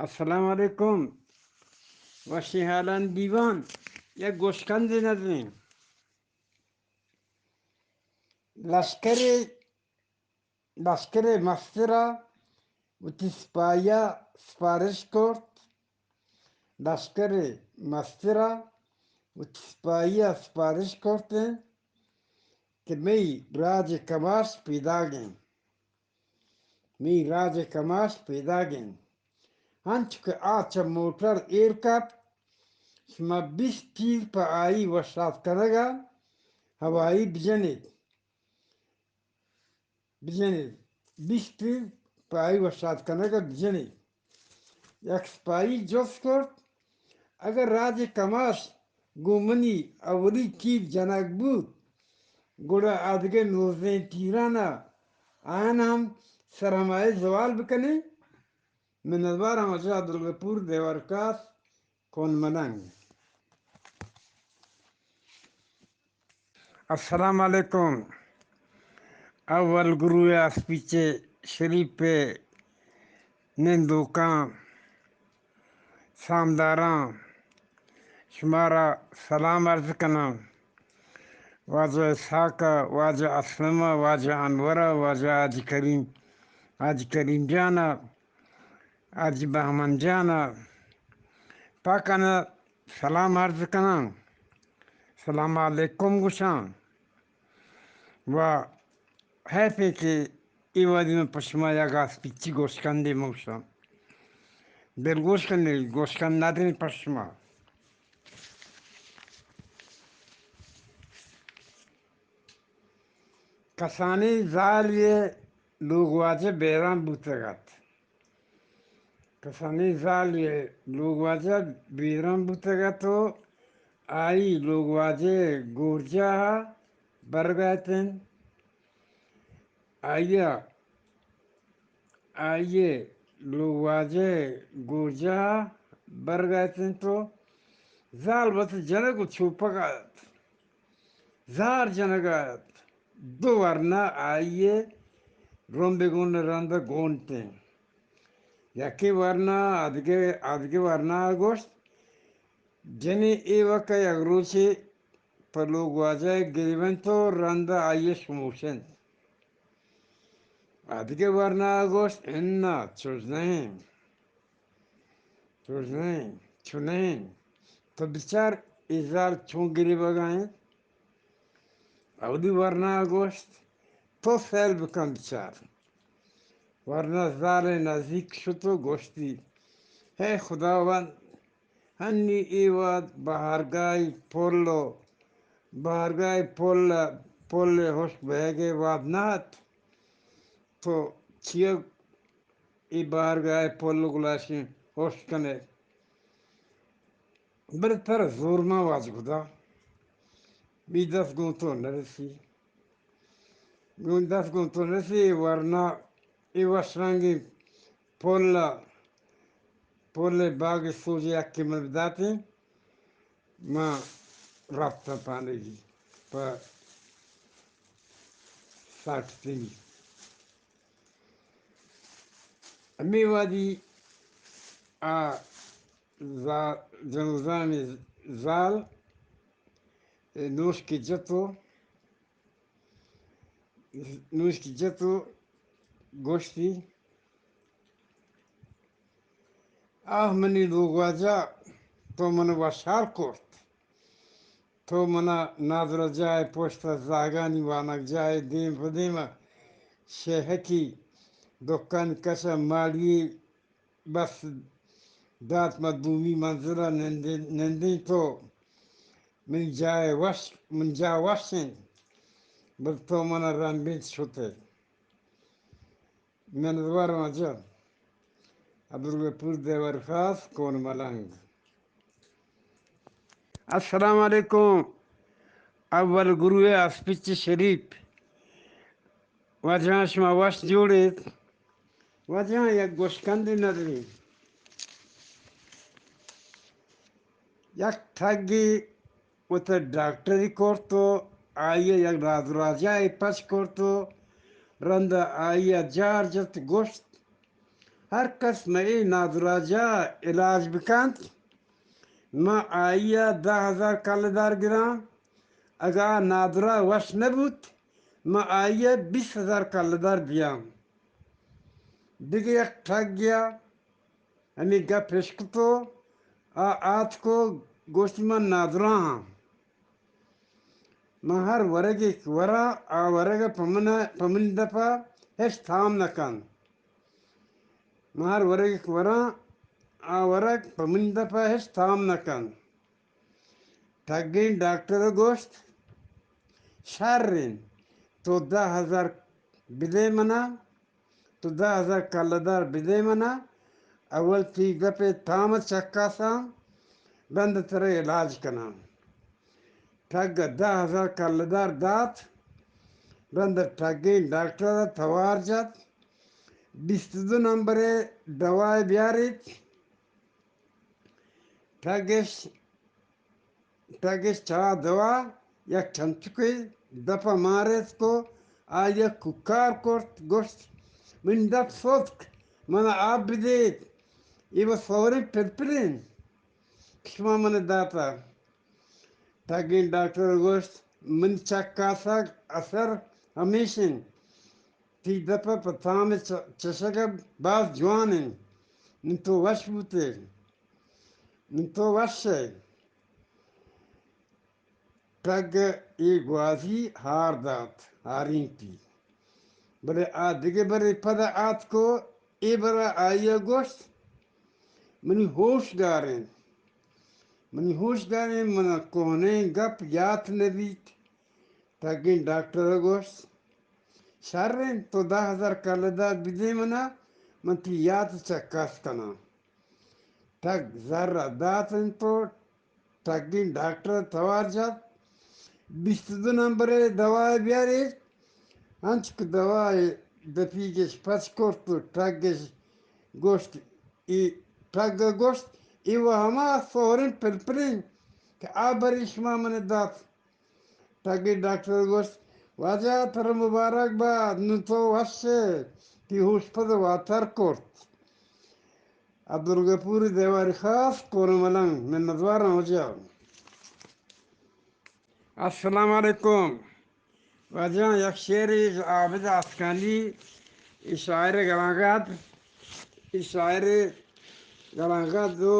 السلام علیکم وشی حالان دیوان یک گوشکند نداریم لشکر لشکر مسترا و تسپایا سپارش کرد لشکر مسترا و تسپایا سپارش کرده که می راج کماش پیدا گیم می راج کماش پیدا گیم هنچه که آچه موتر ایر کب شما 20 تیر پا آئی وشات کنگا هوایی بجنید 20 تیر پا آئی وشات کنگا بجنید یک سپاهی جفت کرد اگر راج کماش گومنی اولی تیر جنگ بود گوڑا آدگه 19 تیرانا آن هم سرمایه زوال بکنی من ادوارم اجا درگپور دیورکاس کون مننگ. السلام علیکم. اول گروہ اسپیچ شریف پہ نندوکاں سامداراں شمارا سلام عرض کنم. واجہ ساکا واجہ اسلمہ واجہ انورہ واجہ حاج کریم جانا حاج بہمن جانا پاکانا سلام عرض کنم. سلام علیکم گوشان و حیفه که ای وادی پشما یک اسپیچی گوشکنده موشان دل گوشکنده گوشکند نداری پشما. کسانی زالیه لوگ واجه بیران بوتگد کسانی زالیه لوگ واجه بیران بوتگد تو آئی لوگ واجه گورجا برگایتن آئیے لوگ واجه گورجا برگایتن تو زال بس جنگ چوپگد زار جنگ دو ورنه آئیے روم بگون رنده گونتن یکی ورنه ادگه ورنه گوشت جنی ای وکا یک روچی پر لوگ واجه گریبن تو رنده آئیے شموشن ادگه ورنه گوشت انا چوز نہیں تو بچار ایزال چون گریبا گائیں اودی ورنه گوشت تو فیل بکن بچار ورنه زال نزدیک شد و گوشتی ہے خداوند هنی ایواد بهرگاه پل هوش بهگه واد نهد تو چیه ای بهرگاه پل گلاشی هوش کنه برتر زورما واج خدا بی دست گونتو نرسی ورنه ای وشرنگی پل باغ سوزی اکی مبداتی ما رابطه پانگی پا ساکتی امی وادی جنوزانی زال نوش کی جتو گوشتی منی لوگ واجا تو من وشار کرد تو منا نادر جای پشت زاگانی وانک جای دیم پدیمه شهکی دکان کسا مالی بس دات مدومی منظره نندی تو من جا وشن بل تو منا رنبیت شده من دوارم اجا عبدالغفور دیورخاص کون ملنگ. السلام علیکم. اول گروه اسپیچ شریف واجه شما واش جوڑید واجه یک گوشکندی نداریم یک تگی و تا ڈاکٹری کرتو آئیے یک راجای پچ کرتو رنده آئیے جار جت گوشت هر کس مئی نادراجا علاج بکند ما آیا 10,000 کلدار گرام اگر نادرا وش نبود ما آیا 20,000 کلدار بیام دیگه یک ٹھگ گیا ہمیں گا پشکتو آت کو گوشت من نادرا ہاں ما هر ورگی ورا ورگ پمن دفع هش تام نکن ما هر ورگی ورا ورگ پمن دفع هش تام نکن ٹھگین ڈاکٹر گوشت شرین تو 10,000 بدے منا تو 10,000 کلدار بدے منا اول تی دفع تام چکا سا بند ترے علاج کنا ٹھگ 10,000 کلدار دات بند ٹھگین ڈاکٹر توار جات 22 نمبر دوائی بیاریت ٹھگش چا دوا یک چمچکی دفع مارت کو آیا ککار کرت گوشت من دپ صدق من آب بدید ایو فوری پرپرین کشما من داتا ٹھگین ڈاکٹر گوشت من چکا ساک اثر ہمیشن تی دفع پتام چشک باز جوانن نتو وش بوتے نتو وش ہے ٹھگ ای گوازی ہار دات ہارین تی بلے دیگه برے پدا آت کو ای برا آیا گوشت منی ہوش دارین من کونے گپ یات نبیت ٹھگین ڈاکٹر گوشت شرین تو 10,000 کلدار بدے منا من تی یات چکاس کنا ٹھگ ذرہ داتن تو ٹھگین ڈاکٹر توار جات 22 نمبر دوائی بیاری ہنچک دوائی دپیگش پچ کرت ٹھگش گوشت ای ٹھگ گوشت ایو ہما فورن پرپرین کہ آبری شما من دات ٹھگین ڈاکٹر گوشت واجہ تر مبارک باد نتو وشه تی ہوش پد واتر کرت عبدالغفور دیواری خاص کورو ملنگ من ندوارا ہو جاؤ السلام علیکم واجہ یک شیری عابد افغانی شاعر گلانگاد شاعر گلانگاد دو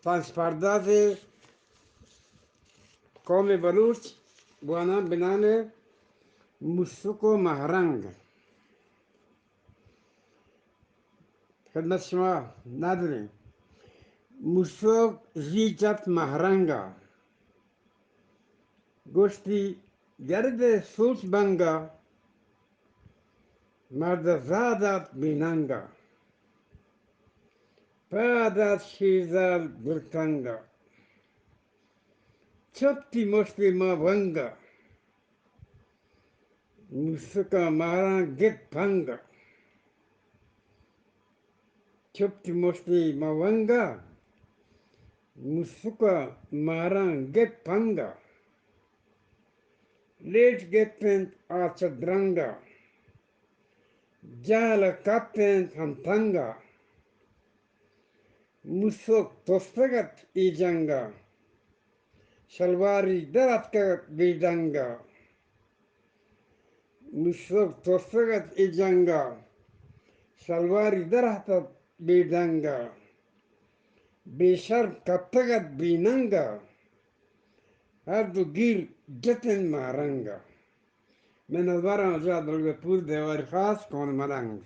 پانچ پرداز قوم بلوچ بوانا بنانے مشک و مہرنگ خدمت شما نداریم مشک زیجت مهرنگا گوشتی گرد سوچ بنگا مرد زادت بیننگا پادت شیزل برکنگا چپتی مشتی ما ونگا مشکا مهرنگ گت پنگا چپتی مشتی ما ونگا مشکا مهرنگ گت پنگا لیٹ گپنت آچدرنگا جهل کپنت هم تنگا مشک تستگت ای جنگا شلواری درت که بیدنگا مشک تستگت ای جنگا شلواری درت بیدنگا بیشرم کپتگت بیننگا هر دو گیر جتن مهرنگا من ادوارم جا عبدالغفور دیواری خاص کون ملنگ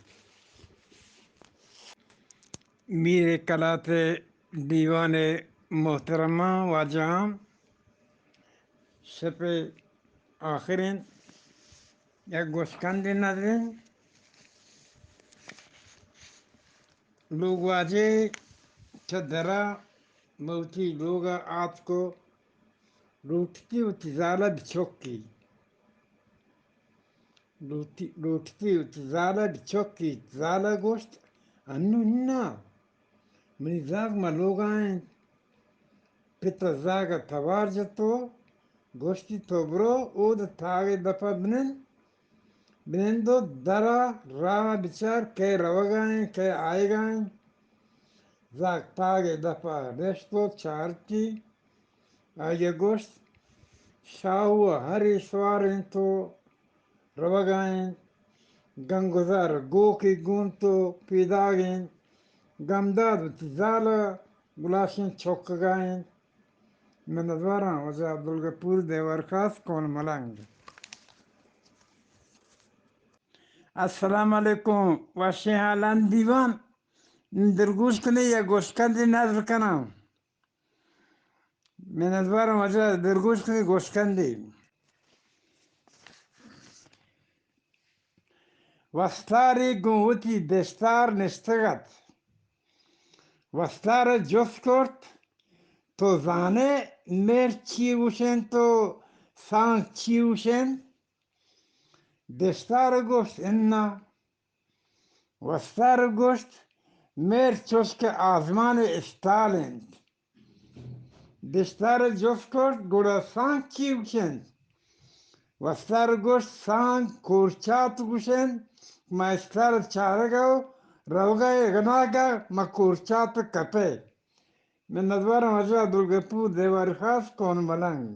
میرے کلات دیوان محترمہ واجہاں شپ آخرین یا گوشکند نظرین لوگ واجہ چدرا موتی لوگا آت کو روٹتی و تزالہ بچوکی روٹتی و تزالہ بچوکی تزالہ گوشت انو نا منی زاگ ما لوگا ہیں پتا زاگا توار جتو گوشتی تو برو او دا تاغی دفع بنن Benendo dara rama biçar ke ravagayn ke aygayn zak tage dapa resto çarki ayge gost şahu hari svarento ravagayn gangozar goki gunto pidagin gamdad tizala gulashin çokkagayn menadvaran vaza Abdülgapur devarkas kon malang. Assalamu alaikum washi halan divan درگوش کنی یا گوشکندی نظر کنم من ادوارم وجه درگوش کنی گوشکندی وستاری گوهوتی دستار نستگت وستار جس کرد تو زانه مر چی وشن تو سان چی وشن دستار گوشت انا وستار گوشت مر چوسک آزمان استالند دستار جس کرد گوڑا سان چی وشن وستار گوشت سان کورچات گوشن ما استار چارگو روگا اغناگا ما کورچات کپے من ندوار مجا دلگپور دیوار خاص کون ملنگ